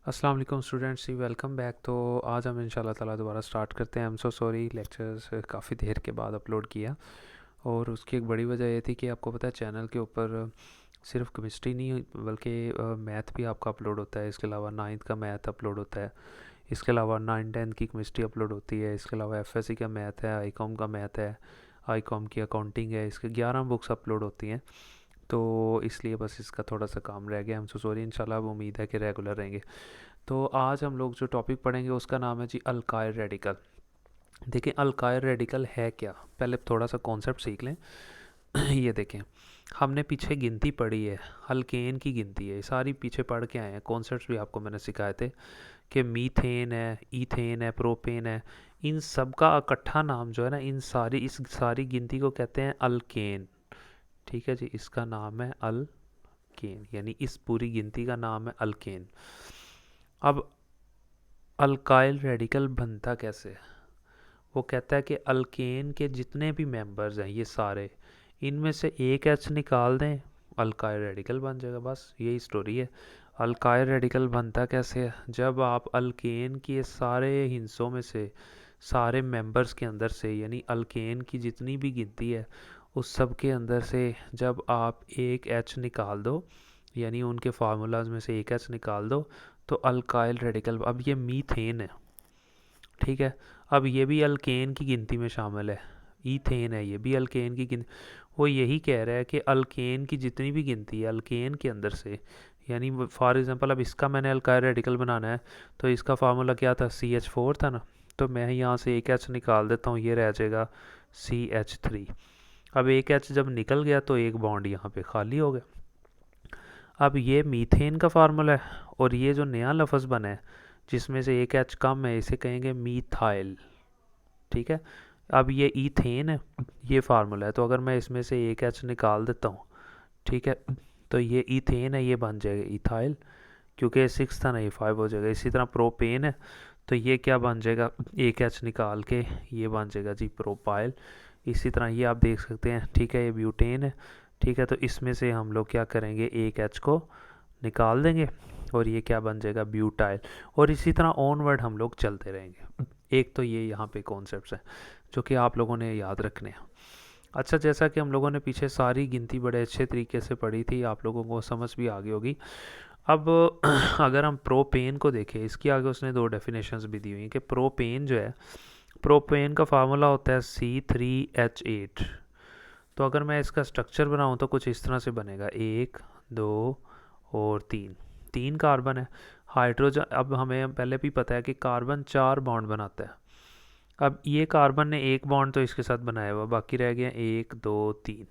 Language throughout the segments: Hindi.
अस्सलाम वालेकुम स्टूडेंट्स, वेलकम बैक। तो आज हम इंशाल्लाह ताला दोबारा स्टार्ट करते हैं। सो सॉरी, लेक्चर्स काफ़ी देर के बाद अपलोड किया और उसकी एक बड़ी वजह ये थी कि आपको पता है चैनल के ऊपर सिर्फ केमिस्ट्री नहीं बल्कि मैथ भी आपका अपलोड होता है। इसके अलावा नाइन्थ का मैथ अपलोड होता है। इसके अलावा 9-10 की केमिस्ट्री अपलोड होती है। इसके अलावा एफएससी का मैथ है, आईकॉम का मैथ है, आईकॉम की अकाउंटिंग है। इसके 11 बुक्स अपलोड होती हैं। तो इसलिए बस इसका थोड़ा सा काम रह गया। हम सो सॉरी, इंशाल्लाह अब उम्मीद है कि रेगुलर रहेंगे। तो आज हम लोग जो टॉपिक पढ़ेंगे उसका नाम है जी अल्काइल रेडिकल। देखें अल्काइल रेडिकल है क्या, पहले थोड़ा सा कॉन्सेप्ट सीख लें। ये देखें, हमने पीछे गिनती पढ़ी है, अल्केन की गिनती है, सारी पीछे पढ़ के आए हैं। कॉन्सेप्ट्स भी आपको मैंने सिखाए थे कि मीथेन है, ईथेन है, प्रोपेन है। इन सब का इकट्ठा नाम जो है ना, इस सारी गिनती को कहते हैं अल्केन। ठीक है जी, इसका नाम है अल्केन, यानी इस पूरी गिनती का नाम है अल्केन। अब अल्काइल रेडिकल बनता कैसे है? वो कहता है कि अल्केन के जितने भी मेंबर्स हैं ये सारे, इनमें से एक एच निकाल दें, अल्काइल रेडिकल बन जाएगा। बस यही स्टोरी है। अल्काइल रेडिकल बनता कैसे है? जब आप अल्केन के सारे हिस्सों में से, सारे मेंबर्स के अंदर से, यानी अल्केन की जितनी भी गिनती है उस सब के अंदर से जब आप एक एच निकाल दो, यानी उनके फार्मूलाज में से एक एच निकाल दो, तो अल्काइल रेडिकल। अब ये मीथेन है, ठीक है। अब ये भी अल्केन की गिनती में शामिल है। ईथेन है, ये भी अल्केन की गिनती। वो यही कह रहा है कि अल्केन की जितनी भी गिनती है अल्केन के अंदर से, यानी फॉर एग्जांपल अब इसका मैंने अल्काइल रेडिकल बनाना है, तो इसका फार्मूला क्या था? CH4 था ना। तो मैं यहाँ से एक एच निकाल देता हूँ, ये रह जाएगा CH3। अब एक एच जब निकल गया तो एक बॉन्ड यहाँ पे खाली हो गया। अब ये मीथेन का फार्मूला है, और ये जो नया लफ्ज़ बना है जिसमें से एक एच कम है, इसे कहेंगे मीथाइल। ठीक है। अब ये ईथेन है, ये फार्मूला है। तो अगर मैं इसमें से एक एच निकाल देता हूँ, ठीक है, तो ये ईथेन है, ये बन जाएगा इथाइल। क्योंकि ये 6 था ना, ये 5 हो जाएगा। इसी तरह प्रोपेन है, तो ये क्या बन जाएगा? एक एच निकाल के ये बन जाएगा जी प्रोपाइल। इसी तरह ये आप देख सकते हैं, ठीक है, ये ब्यूटेन है। ठीक है, तो इसमें से हम लोग क्या करेंगे? एक एच को निकाल देंगे और ये क्या बन जाएगा? ब्यूटाइल। और इसी तरह ऑनवर्ड हम लोग चलते रहेंगे। एक तो ये यहाँ पे कॉन्सेप्ट्स हैं जो कि आप लोगों ने याद रखने हैं। अच्छा, जैसा कि हम लोगों ने पीछे सारी गिनती बड़े अच्छे तरीके से पढ़ी थी, आप लोगों को समझ भी आ गई होगी। अब अगर हम प्रोपेन को देखें, इसकी आगे उसने दो डेफिनेशंस भी दी हुई हैं कि प्रोपेन जो है, प्रोपेन का फार्मूला होता है C3H8। तो अगर मैं इसका स्ट्रक्चर बनाऊं तो कुछ इस तरह से बनेगा, 1 2 और 3। 3 कार्बन है। हाइड्रोजन, अब हमें पहले भी पता है कि कार्बन 4 बॉन्ड बनाता है। अब ये कार्बन ने एक बॉन्ड तो इसके साथ बनाया हुआ, बाकी रह गया 1 2 3।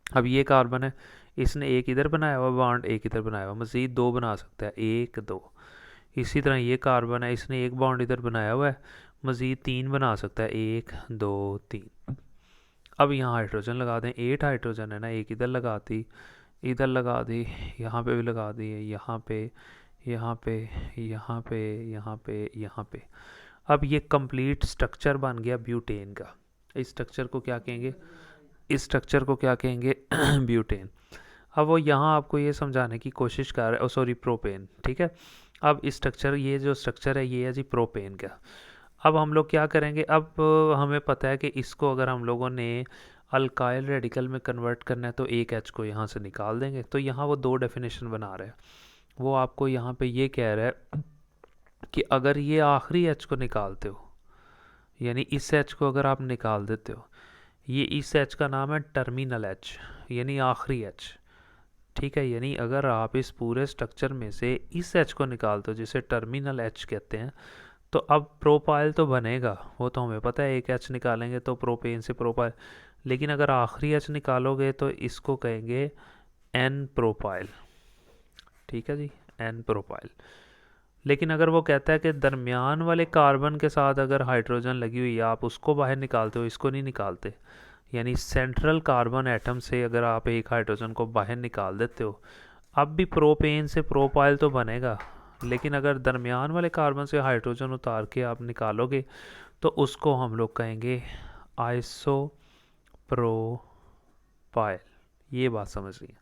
अब ये कार्बन है, इसने एक इधर बनाया हुआ बॉन्ड, एक इधर बनाया हुआ, मज़ीद 2 बना सकता है, 1 2। इसी तरह ये कार्बन है, इसने एक बॉन्ड इधर बनाया हुआ है, मज़ीद 3 बना सकता है, 1 2 3। अब यहाँ हाइड्रोजन लगा दें, 8 हाइड्रोजन है ना, एक इधर लगा दी, इधर लगा दी, यहाँ पे भी लगा दी है, यहाँ पे, यहाँ पे, यहाँ पे, यहाँ पे, यहाँ पे। अब ये कंप्लीट स्ट्रक्चर बन गया ब्यूटेन का। इस स्ट्रक्चर को क्या कहेंगे? इस स्ट्रक्चर को क्या कहेंगे? ब्यूटेन। अब वो यहाँ आपको ये समझाने की कोशिश कर रहा है, सॉरी, प्रोपेन। ठीक है। अब इस स्ट्रक्चर, ये जो स्ट्रक्चर है ये है जी प्रोपेन का। अब हम लोग क्या करेंगे? अब हमें पता है कि इसको अगर हम लोगों ने अल्काइल रेडिकल में कन्वर्ट करना है तो एक एच को यहाँ से निकाल देंगे। तो यहाँ वो दो डेफिनेशन बना रहा है। वो आपको यहाँ पे ये कह रहा है कि अगर ये आखिरी एच को निकालते हो, यानी इस एच को अगर आप निकाल देते हो, ये इस एच का नाम है टर्मिनल एच, यानी आखिरी एच। ठीक है, यानी अगर आप इस पूरे स्ट्रक्चर में से इस एच को निकालते हो जिसे टर्मिनल एच कहते हैं, तो अब प्रोपाइल तो बनेगा, वो तो हमें पता है। एक एच निकालेंगे तो प्रोपेन से प्रोपाइल। लेकिन अगर आखिरी एच निकालोगे तो इसको कहेंगे एन प्रोपाइल। ठीक है जी, एन प्रोपाइल। लेकिन अगर वो कहता है कि दरमियान वाले कार्बन के साथ अगर हाइड्रोजन लगी हुई है, आप उसको बाहर निकालते हो, इसको नहीं निकालते, यानी सेंट्रल कार्बन एटम से अगर आप एक हाइड्रोजन को बाहर निकाल देते हो, अब भी प्रोपेन से प्रोपाइल तो बनेगा। लेकिन अगर दरमियान वाले कार्बन से हाइड्रोजन उतार के आप निकालोगे तो उसको हम लोग कहेंगे आइसो प्रोपाइल। ये बात समझ रही है?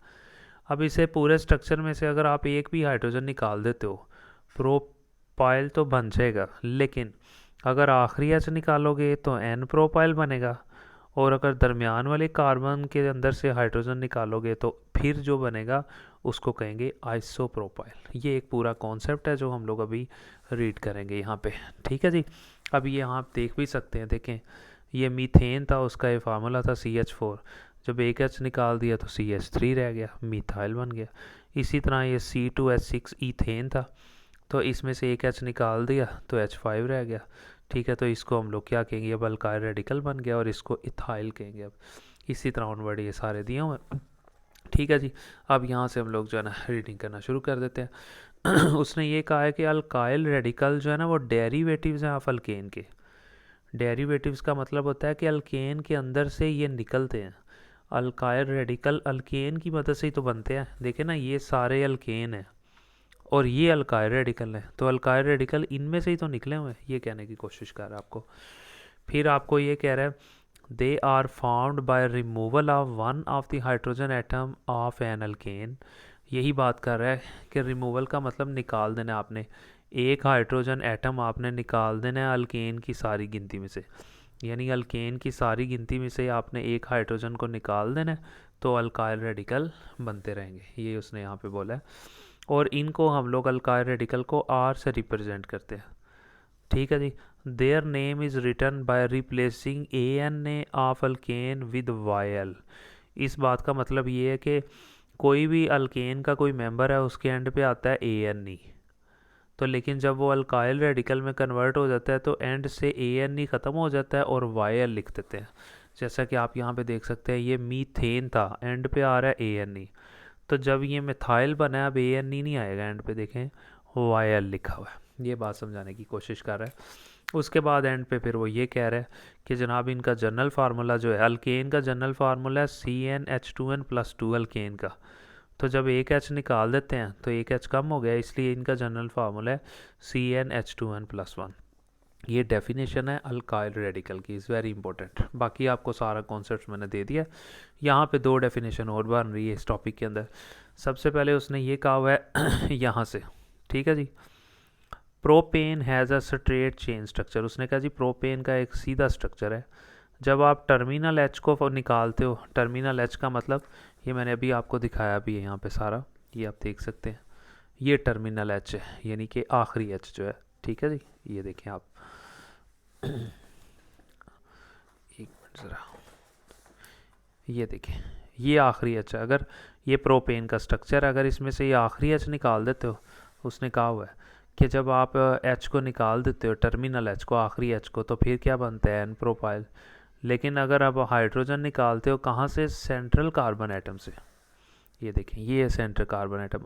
अब इसे पूरे स्ट्रक्चर में से अगर आप एक भी हाइड्रोजन निकाल देते हो प्रोपाइल तो बन जाएगा, लेकिन अगर आखिरी एच निकालोगे तो एन प्रोपाइल बनेगा, और अगर दरमियान वाले कार्बन के अंदर से हाइड्रोजन निकालोगे तो फिर जो बनेगा उसको कहेंगे आइसोप्रोपाइल। ये एक पूरा कॉन्सेप्ट है जो हम लोग अभी रीड करेंगे यहाँ पे। ठीक है जी। अब ये यहाँ आप देख भी सकते हैं, देखें ये मीथेन था, उसका ये फार्मूला था CH4। जब एक एच निकाल दिया तो CH3 रह गया, मीथाइल बन गया। इसी तरह ये C2H6 ईथेन था, तो इसमें से एक एच निकाल दिया तो H5 रह गया। ठीक है, तो इसको हम लोग क्या कहेंगे, अब अल्काइल रेडिकल बन गया और इसको इथाइल कहेंगे। अब इसी तरह ऑनवर्ड ये सारे दिए हुए। ठीक है जी। अब यहाँ से हम लोग जो है ना रीडिंग करना शुरू कर देते हैं। उसने ये कहा है कि अल्काइल रेडिकल जो है ना वो डेरिवेटिव्स हैं ऑफ अल्केन के। डेरिवेटिव्स का मतलब होता है कि अल्केन के अंदर से ये निकलते हैं। अल्काइल रेडिकल अल्केन की मदद से ही तो बनते हैं। देखे ना, ये सारे अल्केन हैं और ये अल्काइल रेडिकल है, तो अल्काइल रेडिकल इनमें से ही तो निकले हुए हैं, ये कहने की कोशिश कर रहा है आपको। फिर आपको ये कह रहा है they are found by removal of one of the hydrogen atom of an alkane. यही बात कर रहा है कि रिमूवल का मतलब निकाल देना है आपने, एक हाइड्रोजन एटम आपने निकाल देना है अल्केन की सारी गिनती में से। यानी अल्केन की सारी गिनती में से आपने एक हाइड्रोजन को निकाल देना है, तो अल्काइल रेडिकल बनते रहेंगे, ये उसने यहाँ पे बोला है। और इनको हम लोग अल्काइल रेडिकल को R से रिप्रेजेंट करते हैं। ठीक है जी। Their name is written by replacing ANA of alkane with YL। इस बात का मतलब ये है कि कोई भी अल्केन का कोई मेंबर है उसके एंड पे आता है ANE, तो लेकिन जब वो अल्काइल रेडिकल में कन्वर्ट हो जाता है तो एंड से ANE ख़त्म हो जाता है और YL लिख देते हैं। जैसा कि आप यहाँ पे देख सकते हैं, ये मीथेन था, एंड पे आ रहा है ANE। तो जब ये मिथाइल बना है, अब ANE नहीं आएगा एंड पे, देखें YL लिखा हुआ है। ये बात समझाने की कोशिश कर रहा है। उसके बाद एंड पे फिर वो ये कह रहा है कि जनाब इनका जनरल फार्मूला जो है, अल्केन का जनरल फार्मूला है CnH2n+2 अल्केन का। तो जब एक एच निकाल देते हैं तो एक एच कम हो गया, इसलिए इनका जनरल फार्मूला है CnH2n+1। ये डेफिनेशन है अल्काइल रेडिकल की, इज़ वेरी इंपॉर्टेंट। बाकी आपको सारा कॉन्सेप्ट मैंने दे दिया। यहाँ पे दो डेफिनेशन और बन रही है इस टॉपिक के अंदर। सबसे पहले उसने ये कहा हुआ है यहाँ से, ठीक है जी, propane has a straight chain structure. उसने कहा जी प्रोपेन का एक सीधा स्ट्रक्चर है। जब आप टर्मिनल एच को निकालते हो, टर्मिनल एच का मतलब ये मैंने अभी आपको दिखाया भी है यहाँ पे सारा, ये आप देख सकते हैं, ये टर्मिनल एच है, यानी कि आखिरी एच जो है। ठीक है जी, ये देखें आप, एक मिनट ज़रा, ये देखें, ये आखिरी एच है। अगर ये प्रोपेन का स्ट्रक्चर, अगर इसमें से ये आखिरी एच निकाल देते हो, उसने कहा हुआ है कि जब आप एच को निकाल देते हो, टर्मिनल एच को, आखिरी एच को, तो फिर क्या बनता है, एन प्रोपाइल। लेकिन अगर आप हाइड्रोजन निकालते हो कहाँ से, सेंट्रल कार्बन एटम से, ये देखें ये है सेंट्रल कार्बन एटम,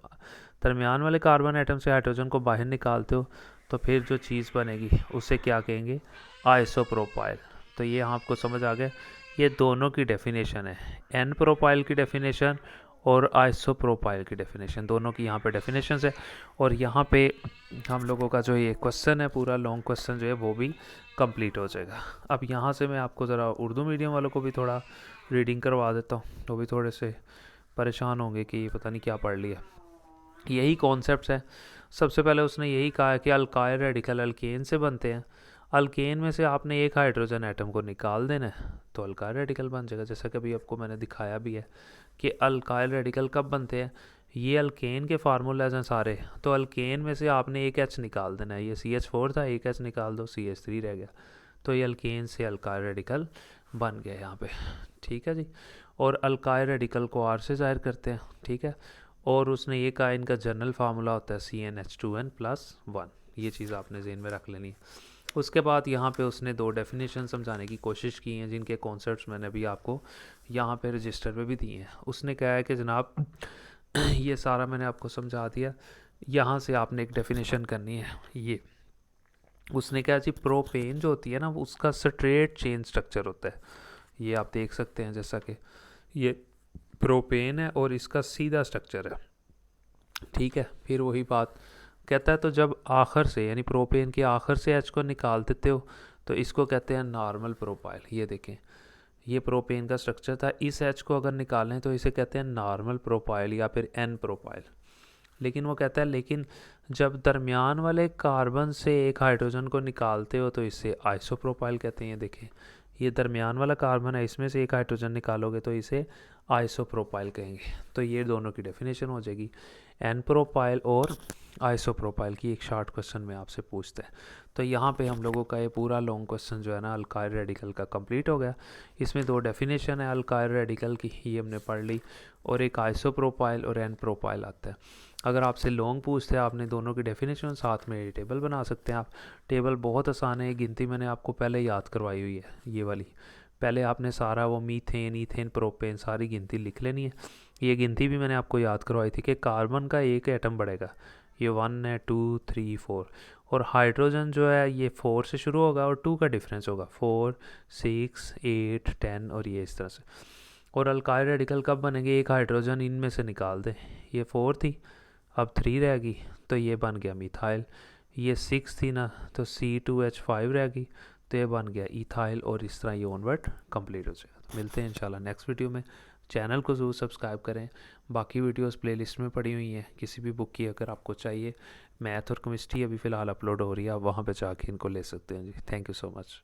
दरमियान वाले कार्बन एटम से हाइड्रोजन को बाहर निकालते हो तो फिर जो चीज़ बनेगी उसे क्या कहेंगे, आइसोप्रोपाइल। तो ये आपको समझ आ गया, ये दोनों की डेफिनेशन है, एन प्रोपाइल की डेफिनेशन और आइसोप्रोपाइल की डेफिनेशन, दोनों की यहाँ पे डेफिनेशन है। और यहाँ पे हम लोगों का जो ये क्वेश्चन है, पूरा लॉन्ग क्वेश्चन जो है वो भी कंप्लीट हो जाएगा। अब यहाँ से मैं आपको ज़रा उर्दू मीडियम वालों को भी थोड़ा रीडिंग करवा देता हूँ, वो भी थोड़े से परेशान होंगे कि पता नहीं क्या पढ़ लिया। यही कॉन्सेप्ट है। सबसे पहले उसने यही कहा है कि अल्काइल रेडिकल अल्केन से बनते हैं, अल्केन में से आपने एक हाइड्रोजन एटम को निकाल देना है तो अल्काइल रेडिकल बन जाएगा। जैसा कि अभी आपको मैंने दिखाया भी है कि अल्काइल रेडिकल कब बनते हैं, ये अल्केन के फार्मूलाज हैं सारे, तो अल्केन में से आपने एक एच निकाल देना है। ये CH4 था, एक एच निकाल दो, CH3 रह गया, तो ये अल्केन से अल्काइल रेडिकल बन गया यहाँ पे। ठीक है जी। और अल्काइल रेडिकल को R से ज़ाहिर करते हैं। ठीक है। और उसने ये कहा इनका जनरल फार्मूला होता है CnH2n+1। ये चीज़ आपने ज़हन में रख लेनी है। उसके बाद यहाँ पे उसने दो डेफिनेशन समझाने की कोशिश की हैं, जिनके कॉन्सेप्ट्स मैंने अभी आपको यहाँ पे रजिस्टर पे भी दिए हैं। उसने कहा है कि जनाब ये सारा मैंने आपको समझा दिया, यहाँ से आपने एक डेफिनेशन करनी है। ये उसने कहा जी प्रोपेन जो होती है ना, उसका स्ट्रेट चेन स्ट्रक्चर होता है। ये आप देख सकते हैं, जैसा कि ये प्रोपेन है और इसका सीधा स्ट्रक्चर है। ठीक है। फिर वही बात कहता है, तो जब आखिर से यानी प्रोपेन के आखिर से एच को निकाल देते हो तो इसको कहते हैं नॉर्मल प्रोपाइल। ये देखें, ये प्रोपेन का स्ट्रक्चर था, इस एच को अगर निकालें तो इसे कहते हैं नॉर्मल प्रोपाइल या फिर एन प्रोपाइल। लेकिन वो कहता है लेकिन जब दरमियान वाले कार्बन से एक हाइड्रोजन को निकालते हो तो इसे आइसोप्रोपाइल कहते हैं। देखें, ये दरमियान वाला कार्बन है, इसमें से एक हाइड्रोजन निकालोगे तो इसे आइसोप्रोपाइल कहेंगे। तो ये दोनों की डेफिनेशन हो जाएगी। एन प्रोपाइल और आइसोप्रोपाइल की एक शॉर्ट क्वेश्चन में आपसे पूछते हैं। तो यहाँ पे हम लोगों का ये पूरा लॉन्ग क्वेश्चन जो है ना अल्काइल रेडिकल का कंप्लीट हो गया। इसमें दो डेफिनेशन है अल्काइल रेडिकल की, ये हमने पढ़ ली, और एक आइसोप्रोपाइल और एन प्रोपाइल आता है। अगर आपसे लॉन्ग पूछते हैं, आपने दोनों की डेफिनेशन साथ में टेबल बना सकते हैं आप। टेबल बहुत आसान है, गिनती मैंने आपको पहले याद करवाई हुई है ये वाली। पहले आपने सारा वो मीथेन, ईथेन, प्रोपेन सारी गिनती लिख लेनी है। ये गिनती भी मैंने आपको याद करवाई थी कि कार्बन का एक एटम बढ़ेगा, ये 1 है, 2, 3, 4, और हाइड्रोजन जो है ये 4 से शुरू होगा और 2 का डिफरेंस होगा, 4, 6, 8, 10, और ये इस तरह से। और अल्काइल रेडिकल कब बनेंगे, एक हाइड्रोजन इनमें से निकाल दें, ये 4 थी, अब 3 रहेगी, तो ये बन गया मिथाइल। ये 6 थी ना, तो C2H5 रहेगी, तो ये बन गया इथाइल, और इस तरह ये ऑनवर्ड कंप्लीट हो जाएगा। तो मिलते हैं इंशाल्लाह नेक्स्ट वीडियो में। चैनल को ज़रूर सब्सक्राइब करें। बाकी वीडियोस प्लेलिस्ट में पड़ी हुई हैं, किसी भी बुक की अगर आपको चाहिए। मैथ और केमिस्ट्री अभी फ़िलहाल अपलोड हो रही है, आप वहाँ पे जाके इनको ले सकते हैं जी। Thank you so much.